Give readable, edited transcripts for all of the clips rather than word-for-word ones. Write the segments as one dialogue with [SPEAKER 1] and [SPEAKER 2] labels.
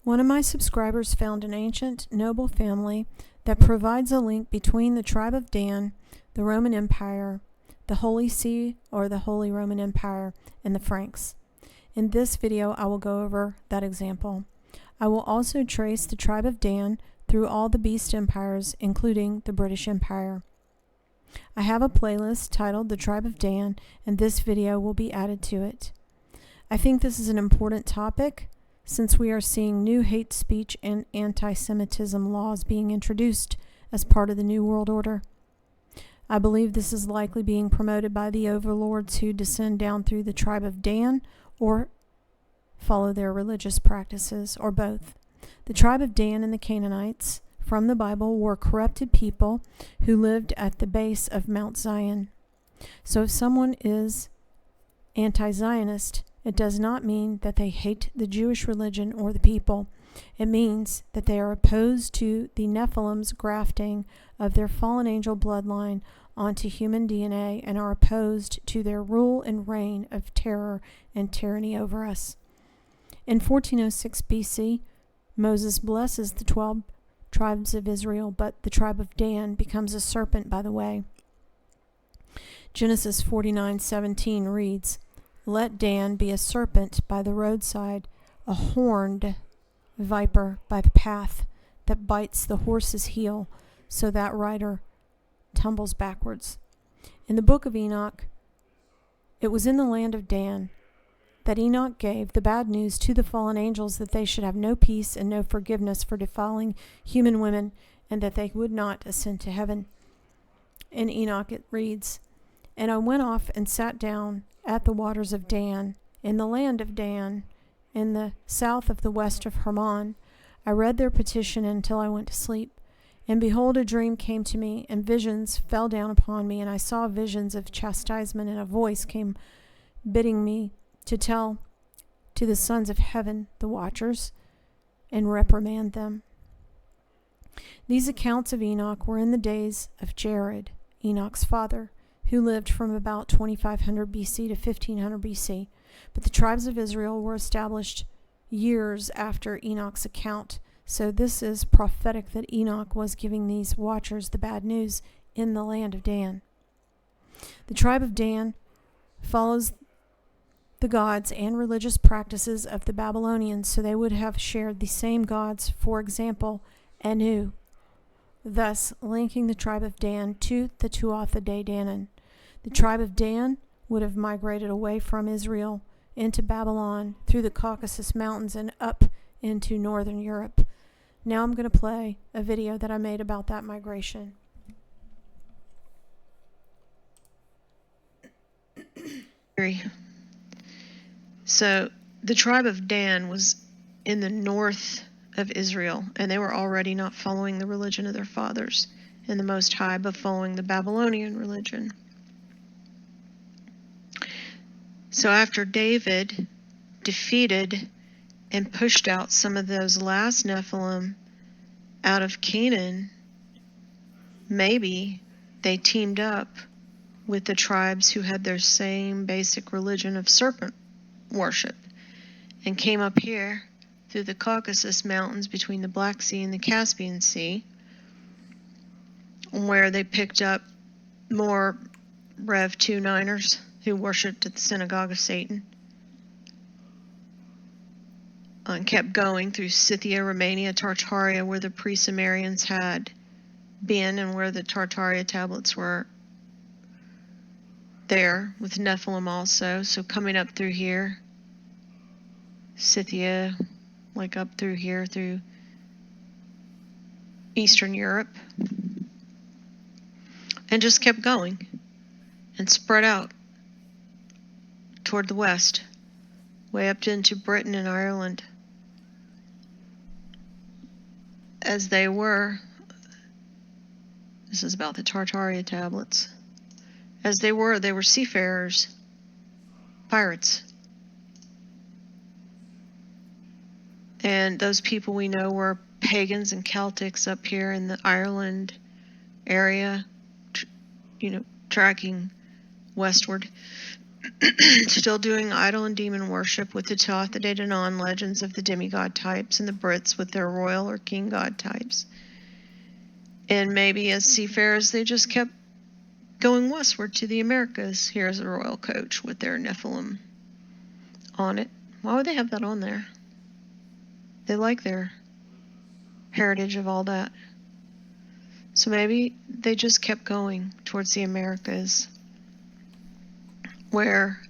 [SPEAKER 1] One of my subscribers found an ancient, noble family that provides a link between the tribe of Dan, the Roman Empire, the Holy See or the Holy Roman Empire, and the Franks. In this video, I will go over that example. I will also trace the tribe of Dan through all the beast empires, including the British Empire. I have a playlist titled The Tribe of Dan, and this video will be added to it. I think this is an important topic since we are seeing new hate speech and anti-Semitism laws being introduced as part of the New World Order. I believe this is likely being promoted by the overlords who descend down through the tribe of Dan or follow their religious practices, or both. The tribe of Dan and the Canaanites from the Bible were corrupted people who lived at the base of Mount Zion. So if someone is anti-Zionist, it does not mean that they hate the Jewish religion or the people. It means that they are opposed to the Nephilim's grafting of their fallen angel bloodline onto human DNA and are opposed to their rule and reign of terror and tyranny over us. In 1406 BC, Moses blesses the 12 tribes of Israel, but the tribe of Dan becomes a serpent by the way. Genesis 49:17 reads, "Let Dan be a serpent by the roadside, a horned viper by the path that bites the horse's heel so that rider tumbles backwards." In the book of Enoch, it was in the land of Dan that Enoch gave the bad news to the fallen angels that they should have no peace and no forgiveness for defiling human women, and that they would not ascend to heaven. In Enoch it reads, "And I went off and sat down at the waters of Dan, in the land of Dan, in the south of the west of Hermon. I read their petition until I went to sleep. And behold, a dream came to me, and visions fell down upon me, and I saw visions of chastisement, and a voice came bidding me to tell to the sons of heaven, the watchers, and reprimand them." These accounts of Enoch were in the days of Jared, Enoch's father, who lived from about 2500 BC to 1500 BC. But the tribes of Israel were established years after Enoch's account. So this is prophetic that Enoch was giving these watchers the bad news in the land of Dan. The tribe of Dan follows the gods and religious practices of the Babylonians, so they would have shared the same gods, for example, Anu, thus linking the tribe of Dan to the Tuatha De Danann. The tribe of Dan would have migrated away from Israel into Babylon through the Caucasus Mountains and up into northern Europe. Now I'm going to play a video that I made about that migration.
[SPEAKER 2] So the tribe of Dan was in the north of Israel, and they were already not following the religion of their fathers in the Most High, but following the Babylonian religion. So after David defeated and pushed out some of those last Nephilim out of Canaan, maybe they teamed up with the tribes who had their same basic religion of serpent worship and came up here through the Caucasus Mountains between the Black Sea and the Caspian Sea, where they picked up more Rev 2-9ers who worshipped at the synagogue of Satan, and kept going through Scythia, Romania, Tartaria, where the pre-Sumerians had been and where the Tartaria tablets were there, with Nephilim also. So coming up through here, Scythia, like up through here, through Eastern Europe, and just kept going and spread out toward the west, way up into Britain and Ireland. As they were, this is about the Tartaria tablets, as they were seafarers, pirates. And those people we know were pagans and Celtics up here in the Ireland area, tracking westward. still doing idol and demon worship with the Tuatha De Danann legends of the demigod types, and the Brits with their royal or king god types. And maybe as seafarers, they just kept going westward to the Americas. Here's a royal coach with their Nephilim on it. Why would they have that on there? They like their heritage of all that. So maybe they just kept going towards the Americas, where...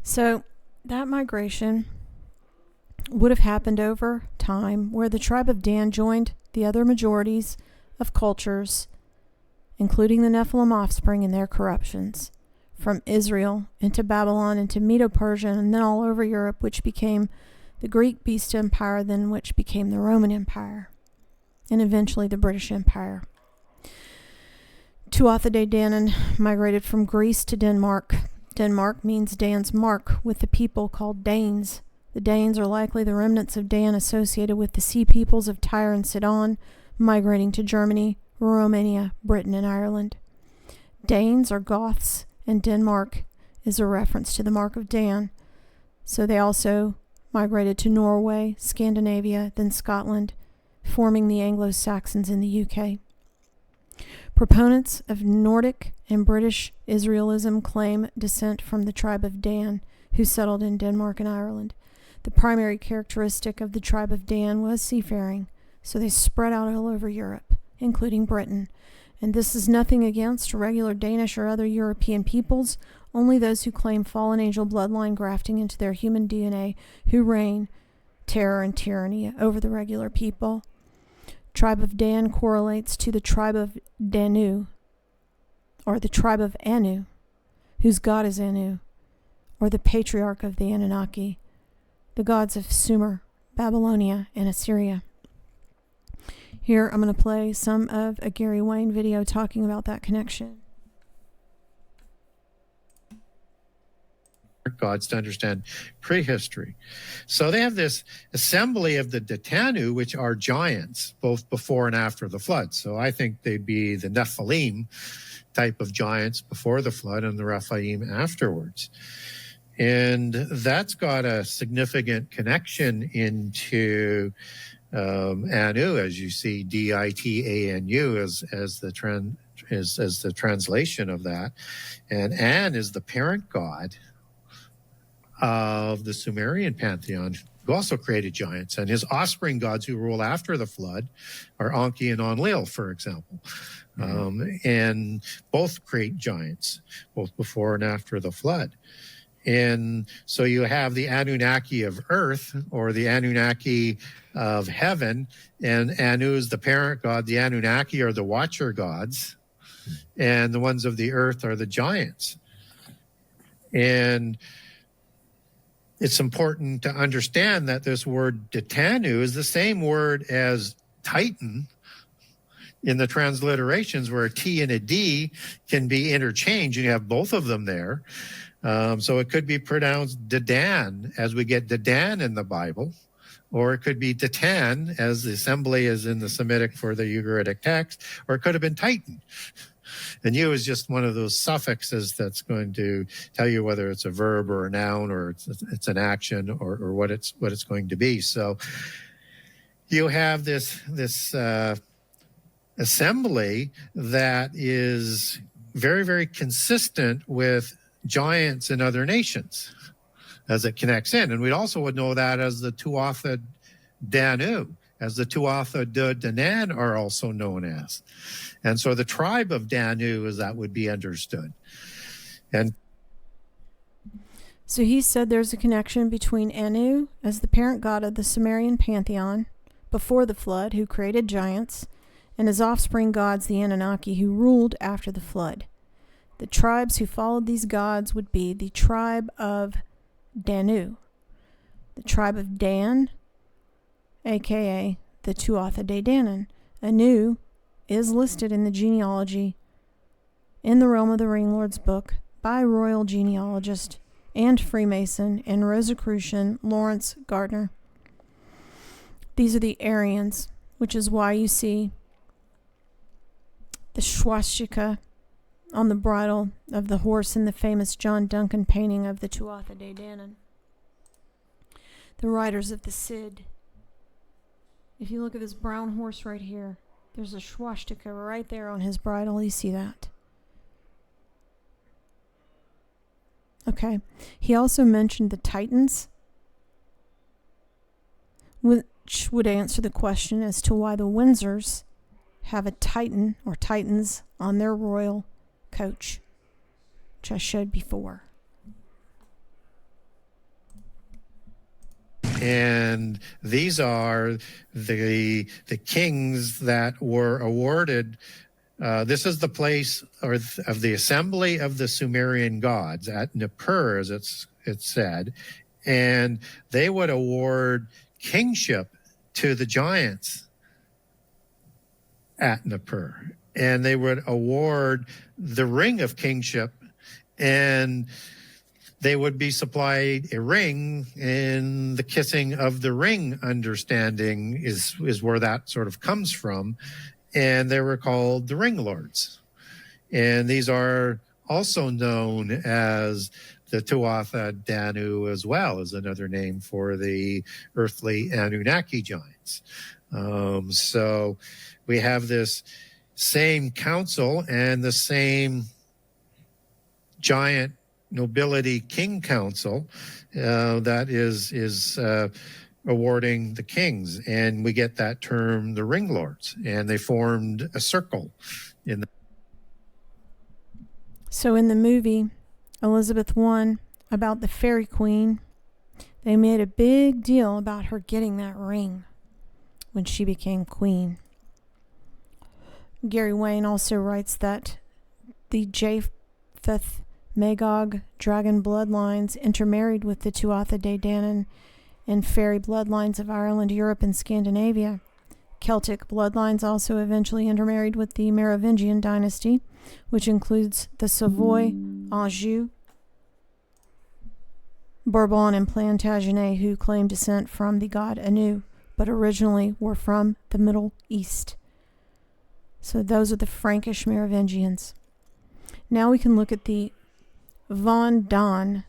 [SPEAKER 1] So that migration would have happened over time, where the tribe of Dan joined the other majorities of cultures, including the Nephilim offspring and their corruptions, from Israel into Babylon into Medo-Persia, and then all over Europe, which became the Greek Beast Empire, then which became the Roman Empire, and eventually the British Empire. Tuatha De Danann migrated from Greece to Denmark. Denmark means Dan's mark, with the people called Danes. The Danes are likely the remnants of Dan associated with the sea peoples of Tyre and Sidon, migrating to Germany, Romania, Britain, and Ireland. Danes are Goths, and Denmark is a reference to the mark of Dan. So they also migrated to Norway, Scandinavia, then Scotland, forming the Anglo-Saxons in the UK. Proponents of Nordic and British Israelism claim descent from the tribe of Dan, who settled in Denmark and Ireland. The primary characteristic of the tribe of Dan was seafaring, so they spread out all over Europe, including Britain. And this is nothing against regular Danish or other European peoples, only those who claim fallen angel bloodline grafting into their human DNA who reign terror and tyranny over the regular people. Tribe of Dan correlates to the tribe of Danu, or the tribe of Anu, whose god is Anu, or the patriarch of the Anunnaki, the gods of Sumer, Babylonia, and Assyria. Here I'm going to play some of a Gary Wayne video talking about that connection.
[SPEAKER 3] Gods to understand prehistory. So they have this assembly of the Datanu, which are giants, both before and after the flood. So I think they'd be the Nephilim type of giants before the flood and the Rephaim afterwards. And that's got a significant connection into Anu, as you see, Ditanu as the translation of that. And An is the parent god of the Sumerian pantheon, who also created giants, and his offspring gods who rule after the flood are Anki and Enlil, for example. And both create giants, both before and after the flood. And so you have the Anunnaki of earth, or the Anunnaki of heaven, and Anu is the parent god. The Anunnaki are the watcher gods, and the ones of the earth are the giants. And it's important to understand that this word Datanu is the same word as Titan in the transliterations, where a T and a D can be interchanged. You have both of them there. So it could be pronounced Dadan, as we get Dadan in the Bible, or it could be Datan, as the assembly is in the Semitic for the Ugaritic text, or it could have been Titan. And U is just one of those suffixes that's going to tell you whether it's a verb or a noun, or it's an action, or what it's going to be. So you have this assembly that is very, very consistent with giants in other nations as it connects in. And we also would know that as the Tuatha Danu, as the Tuatha De Danann are also known as. And so the tribe of Danu, as that would be understood. And
[SPEAKER 1] so he said there's a connection between Anu, as the parent god of the Sumerian pantheon before the flood, who created giants, and his offspring gods, the Anunnaki, who ruled after the flood. The tribes who followed these gods would be the tribe of Danu, the tribe of Dan, aka the Tuatha De Danann. Anu is listed in the genealogy in the Realm of the Ring Lord's book by royal genealogist and Freemason and Rosicrucian Lawrence Gardner. These are the Aryans, which is why you see the swastika on the bridle of the horse in the famous John Duncan painting of the Tuatha De Danann. The riders of the Cid. If you look at this brown horse right here, there's a swastika right there on his bridle. You see that? Okay. He also mentioned the Titans, which would answer the question as to why the Windsors have a Titan or Titans on their royal coach, which I showed before.
[SPEAKER 3] And these are the kings that were awarded. This is the place of the assembly of the Sumerian gods at Nippur, as it's said, and they would award kingship to the giants at Nippur, and they would award the ring of kingship, and they would be supplied a ring, and the kissing of the ring understanding is where that sort of comes from. And they were called the ring lords. And these are also known as the Tuatha Danu, as well as another name for the earthly Anunnaki giants. So we have this same council and the same giant nobility king council that is awarding the kings, and we get that term, the ring lords, and they formed a circle in the.
[SPEAKER 1] So in the movie Elizabeth I, about the Fairy Queen, they made a big deal about her getting that ring when she became queen. Gary Wayne also writes that the Japheth Magog dragon bloodlines intermarried with the Tuatha De Danann and fairy bloodlines of Ireland, Europe, and Scandinavia. Celtic bloodlines also eventually intermarried with the Merovingian dynasty, which includes the Savoy, Anjou, Bourbon, and Plantagenet, who claim descent from the god Anu, but originally were from the Middle East. So those are the Frankish Merovingians. Now we can look at the von Dahn,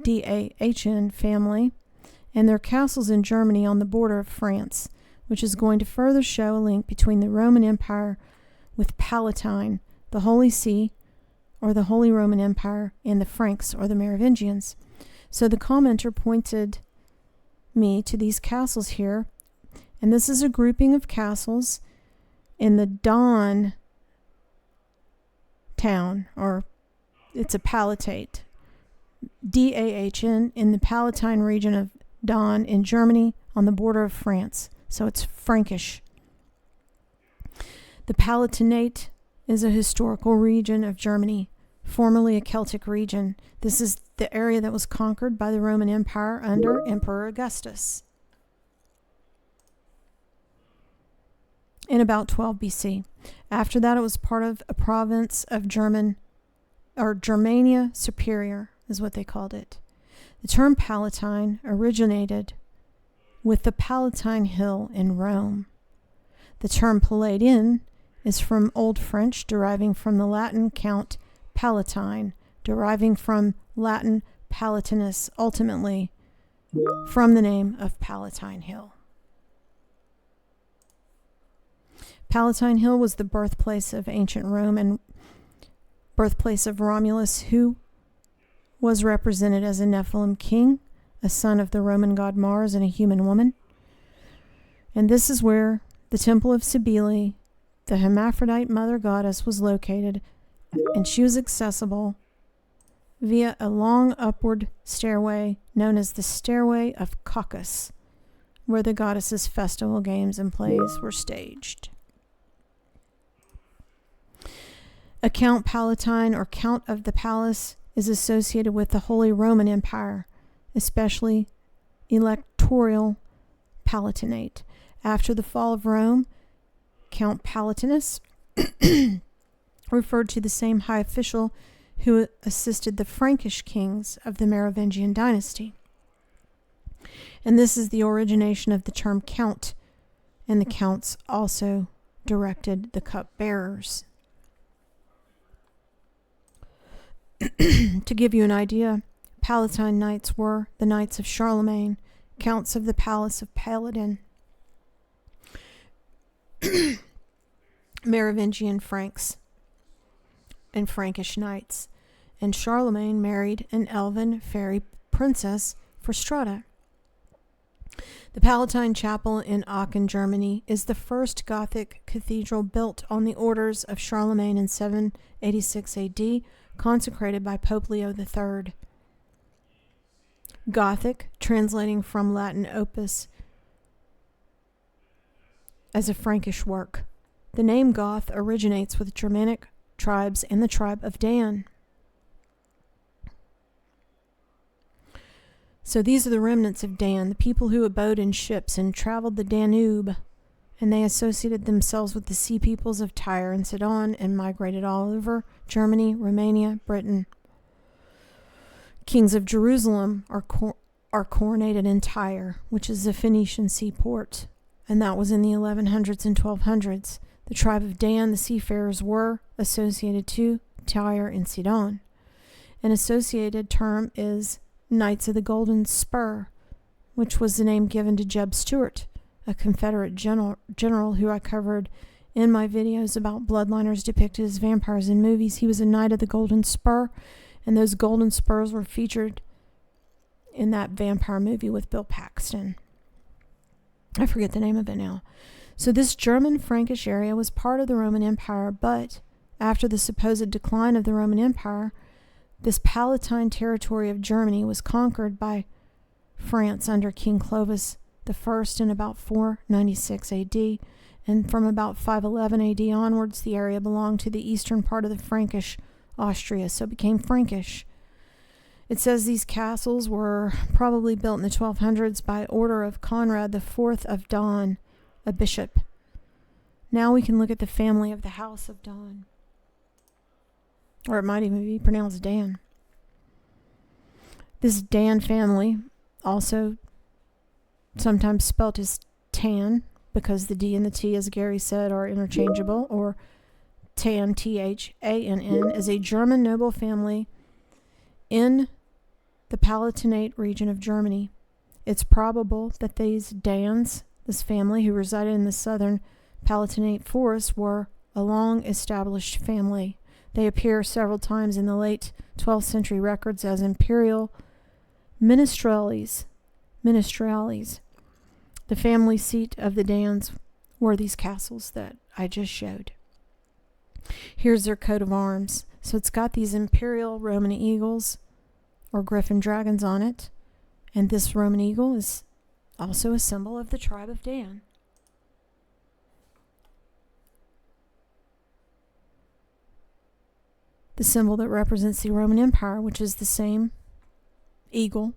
[SPEAKER 1] D-A-H-N family, and their castles in Germany on the border of France, which is going to further show a link between the Roman Empire with Palatine, the Holy See, or the Holy Roman Empire, and the Franks, or the Merovingians. So the commenter pointed me to these castles here, and this is a grouping of castles in the Dahn town, or it's a palatate, Dahn, in the Palatine region of Dahn in Germany on the border of France. So it's Frankish. The Palatinate is a historical region of Germany, formerly a Celtic region. This is the area that was conquered by the Roman Empire under Emperor Augustus in about 12 BC. After that, it was part of a province of Germania Superior, is what they called it. The term Palatine originated with the Palatine Hill in Rome. The term Palatine is from Old French, deriving from the Latin Count Palatine, deriving from Latin Palatinus, ultimately from the name of Palatine Hill. Palatine Hill was the birthplace of ancient Rome and birthplace of Romulus, who was represented as a Nephilim king, a son of the Roman god Mars and a human woman. And this is where the Temple of Cybele, the hermaphrodite mother goddess, was located, and she was accessible via a long upward stairway known as the Stairway of Caucasus, where the goddess's festival games and plays were staged. A Count Palatine, or Count of the Palace, is associated with the Holy Roman Empire, especially electoral Palatinate. After the fall of Rome, Count Palatinus referred to the same high official who assisted the Frankish kings of the Merovingian dynasty. And this is the origination of the term count, and the counts also directed the cupbearers. To give you an idea, Palatine knights were the knights of Charlemagne, counts of the palace of Paladin, Merovingian Franks, and Frankish knights, and Charlemagne married an elven fairy princess for Strada. The Palatine Chapel in Aachen, Germany, is the first Gothic cathedral built on the orders of Charlemagne in 786 AD, consecrated by Pope Leo III. Gothic, translating from Latin opus, as a Frankish work. The name Goth originates with Germanic tribes and the tribe of Dan. So these are the remnants of Dan, the people who abode in ships and traveled the Danube, and they associated themselves with the sea peoples of Tyre and Sidon and migrated all over Germany, Romania, Britain. Kings of Jerusalem are coronated in Tyre, which is a Phoenician seaport, and that was in the 1100s and 1200s. The tribe of Dan, the seafarers, were associated to Tyre and Sidon. An associated term is Knights of the Golden Spur, which was the name given to Jeb Stuart, a Confederate general who I covered in my videos about bloodliners depicted as vampires in movies. He was a Knight of the Golden Spur, and those golden spurs were featured in that vampire movie with Bill Paxton. I forget the name of it now. So this German Frankish area was part of the Roman Empire, but after the supposed decline of the Roman Empire, this Palatine territory of Germany was conquered by France under King Clovis I in about 496 AD, and from about 511 AD onwards, the area belonged to the eastern part of the Frankish Austria, so it became Frankish. It says these castles were probably built in the 1200s by order of Conrad IV of Dahn, a bishop. Now we can look at the family of the House of Dahn. Or it might even be pronounced Dan. This Dan family, also sometimes spelt as Tan, because the D and the T, as Gary said, are interchangeable, or Tan, Thann, is a German noble family in the Palatinate region of Germany. It's probable that these Dans, this family who resided in the southern Palatinate forests, were a long-established family. They appear several times in the late 12th century records as imperial ministrales. The family seat of the Dans were these castles that I just showed. Here's their coat of arms. So it's got these imperial Roman eagles or griffin dragons on it, and this Roman eagle is also a symbol of the tribe of Dan. The symbol that represents the Roman Empire, which is the same eagle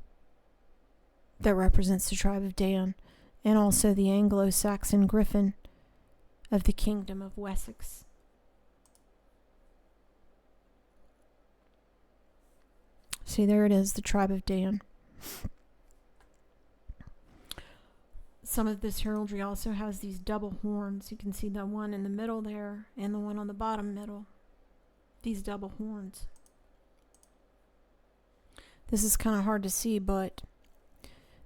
[SPEAKER 1] that represents the tribe of Dan, and also the Anglo-Saxon griffin of the Kingdom of Wessex. See, there it is, the tribe of Dan. Some of this heraldry also has these double horns. You can see the one in the middle there and the one on the bottom middle. These double horns. This is kind of hard to see, but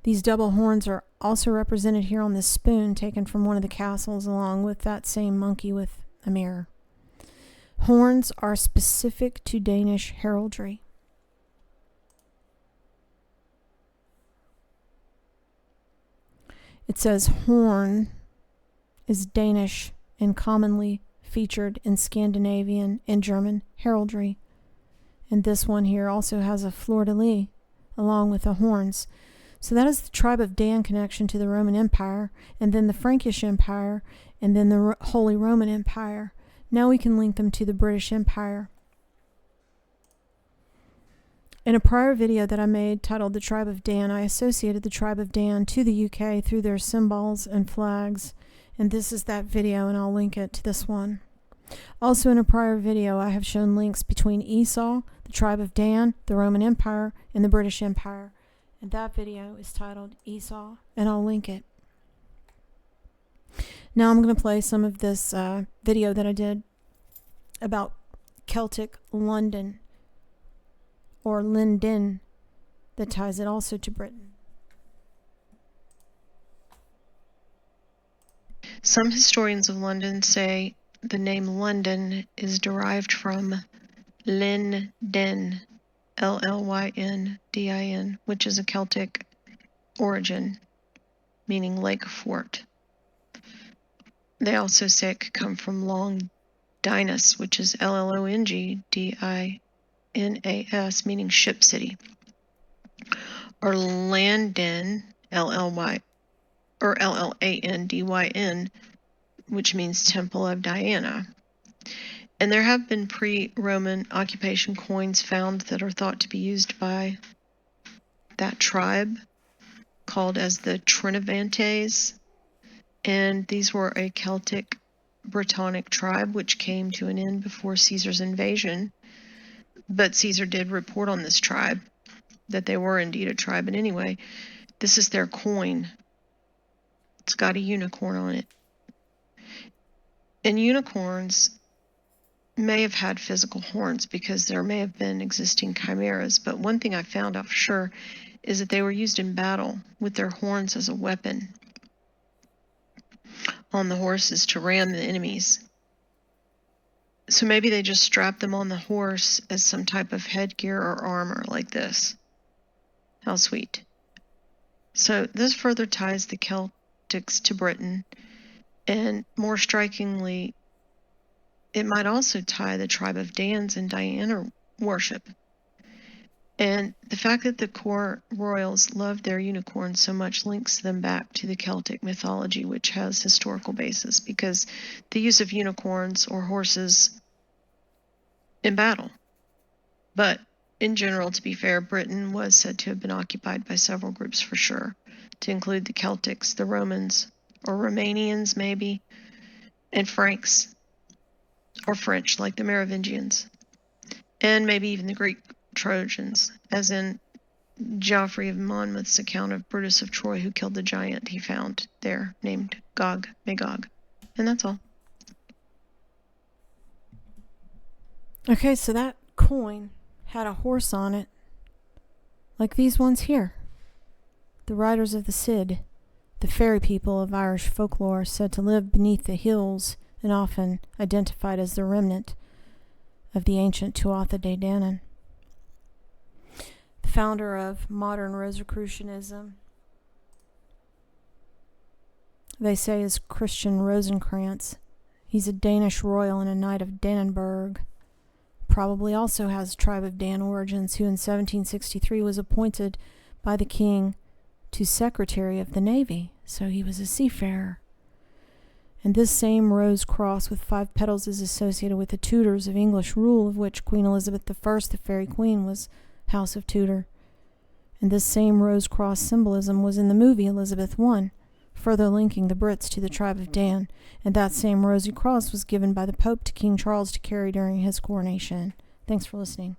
[SPEAKER 1] these double horns are also represented here on this spoon taken from one of the castles, along with that same monkey with a mirror. Horns are specific to Danish heraldry. It says horn is Danish and commonly featured in Scandinavian and German heraldry. And this one here also has a fleur-de-lis along with the horns. So that is the tribe of Dan connection to the Roman Empire, and then the Frankish Empire, and then the Holy Roman Empire. Now we can link them to the British Empire. In a prior video that I made titled The Tribe of Dan, I associated the tribe of Dan to the UK through their symbols and flags, and this is that video, and I'll link it to this one. Also in a prior video, I have shown links between Esau, the tribe of Dan, the Roman Empire, and the British Empire, and that video is titled Esau, and I'll link it. Now I'm going to play some of this video that I did about Celtic London. or Linden that ties it also to Britain.
[SPEAKER 2] Some historians of London say the name London is derived from Lyndin, Llyndin, which is a Celtic origin, meaning lake fort. They also say it could come from Long Dinas, which is Longdinas, meaning ship city, or Landin, Llandyn, which means Temple of Diana. And there have been pre-Roman occupation coins found that are thought to be used by that tribe, called as the Trinovantes. And these were a Celtic Brittonic tribe which came to an end before Caesar's invasion. But Caesar did report on this tribe, that they were indeed a tribe. And anyway, this is their coin. It's got a unicorn on it. And unicorns may have had physical horns because there may have been existing chimeras. But one thing I found out for sure is that they were used in battle with their horns as a weapon on the horses to ram the enemies. So maybe they just strapped them on the horse as some type of headgear or armor like this. How sweet. So this further ties the Celtics to Britain, and more strikingly, it might also tie the tribe of Dans and Diana worship. And the fact that the court royals loved their unicorns so much links them back to the Celtic mythology, which has historical basis, because the use of unicorns or horses in battle. But in general, to be fair, Britain was said to have been occupied by several groups for sure, to include the Celtics, the Romans, or Romanians maybe, and Franks, or French, like the Merovingians, and maybe even the Greek Trojans, as in Geoffrey of Monmouth's account of Brutus of Troy, who killed the giant he found there, named Magog. And that's all.
[SPEAKER 1] Okay, so that coin had a horse on it, like these ones here. The riders of the Cid, the fairy people of Irish folklore, said to live beneath the hills and often identified as the remnant of the ancient Tuatha De Danann. The founder of modern Rosicrucianism, they say, is Christian Rosencrantz. He's a Danish royal and a knight of Dannenberg. Probably also has tribe of Dan origins, who in 1763 was appointed by the king to Secretary of the Navy, so he was a seafarer. And this same rose cross with 5 petals is associated with the Tudors of English rule, of which Queen Elizabeth I, the fairy queen, was House of Tudor. And this same rose cross symbolism was in the movie Elizabeth I, further linking the Brits to the tribe of Dan, and that same rosy cross was given by the Pope to King Charles to carry during his coronation. Thanks for listening.